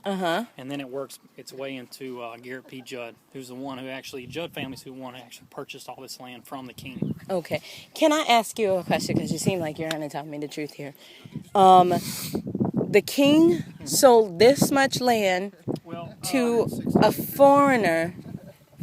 And then it works its way into Garrett P. Judd, who's the one who actually, Judd families who want to actually purchase all this land from the king. Okay. Can I ask you a question? Because you seem like you're going to tell me the truth here. The king sold this much land to a foreigner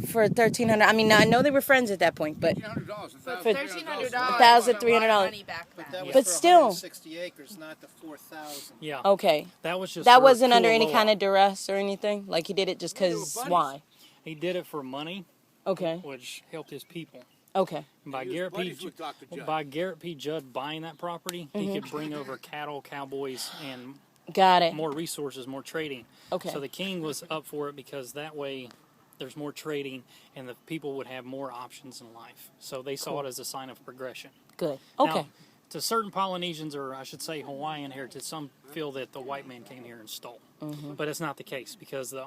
for $1,300. I mean, I know they were friends at that point, but for $1,300, $1,300. But that was But for still, 160 acres, not the 4,000. Yeah. Okay. That was just that wasn't under any kind of duress or anything. Like he did it just because. Why? He did it for money. Okay. Which helped his people. Okay. By Garrett P. Judd buying that property, he could bring over cattle, cowboys, and more resources, more trading. Okay. So the king was up for it because that way there's more trading and the people would have more options in life. So they saw it as a sign of progression. Good. Okay. Now, to certain Polynesians, or I should say Hawaiian heritage, some feel that the white man came here and stole. But it's not the case because the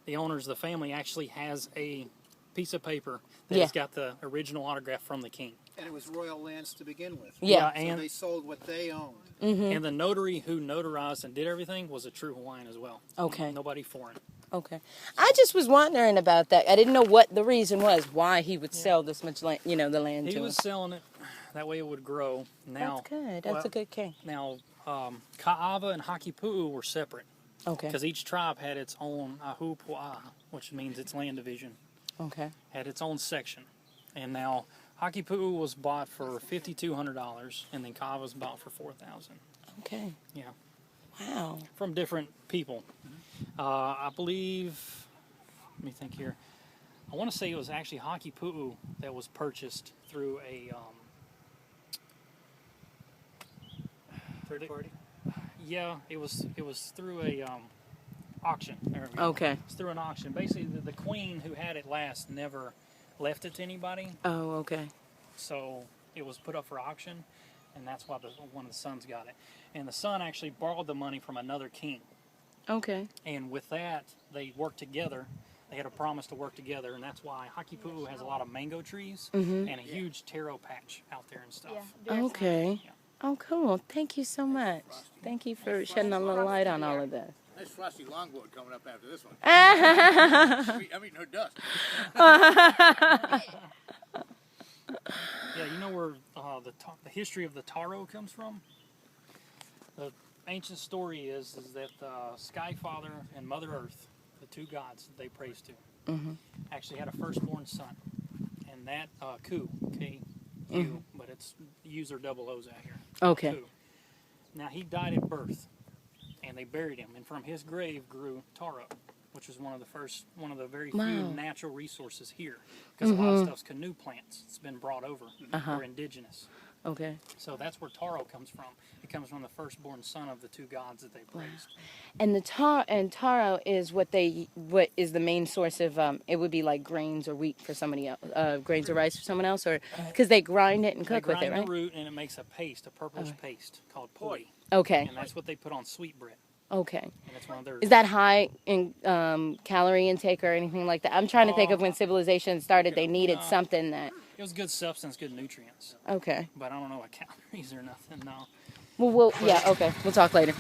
the family actually has a piece of paper that has got the original autograph from the king. And it was royal lands to begin with. Yeah. So they sold what they owned. And the notary who notarized and did everything was a true Hawaiian as well. Okay. Nobody foreign. Okay. I just was wondering about that. I didn't know what the reason was, why he would sell this much land, the land to him. He was selling it. That way it would grow. Now, that's good. That's a good king. Now, Ka'ava and Hakipu'u were separate. Okay. Because each tribe had its own ahupua'a, which means its land division. Okay. Had its own section. And now, Hakipu'u was bought for $5,200, and then Ka'ava was bought for $4,000. Okay. Yeah. Wow. From different people. I believe, let me think here. I want to say it was actually Hakipu'u that was purchased through a third party? Yeah, it was through a auction. Okay. It was through an auction. Basically, the queen who had it last never left it to anybody. Oh, okay. So it was put up for auction, and that's why one of the sons got it. And the son actually borrowed the money from another king. Okay. And with that, they worked together. They had a promise to work together, and that's why Hakipu'u has a lot of mango trees and a huge taro patch out there and stuff. Yeah. Okay. Yeah. Oh, cool. Thank you so much. Thank you for shedding a little light on all of this. Nice frosty longboard coming up after this one. I'm eating her dust. Yeah, you know where the history of the taro comes from? The ancient story is that Sky Father and Mother Earth, the two gods that they praise to, actually had a firstborn son. And that Ku, K-U, but it's U's or double O's out here. Okay. Ku. Now, he died at birth, and they buried him. And from his grave grew taro, which was one of the very few natural resources here. Because a lot of stuff's canoe plants. It's been brought over. Or indigenous. Okay. So that's where taro comes from. It comes from the firstborn son of the two gods that they praised. And taro is what is the main source of it would be like grains or wheat for somebody else, grains or rice for someone else, or because they grind it and cook with it, right? They grind the root and it makes a paste, a purplish paste called poi. Okay. And that's what they put on sweet bread. Okay. And it's one of their. Is that high in calorie intake or anything like that? I'm trying to think of when civilization started, they needed something that. It was good substance, good nutrients. Okay. But I don't know what calories or nothing, no. Well, yeah, okay. We'll talk later.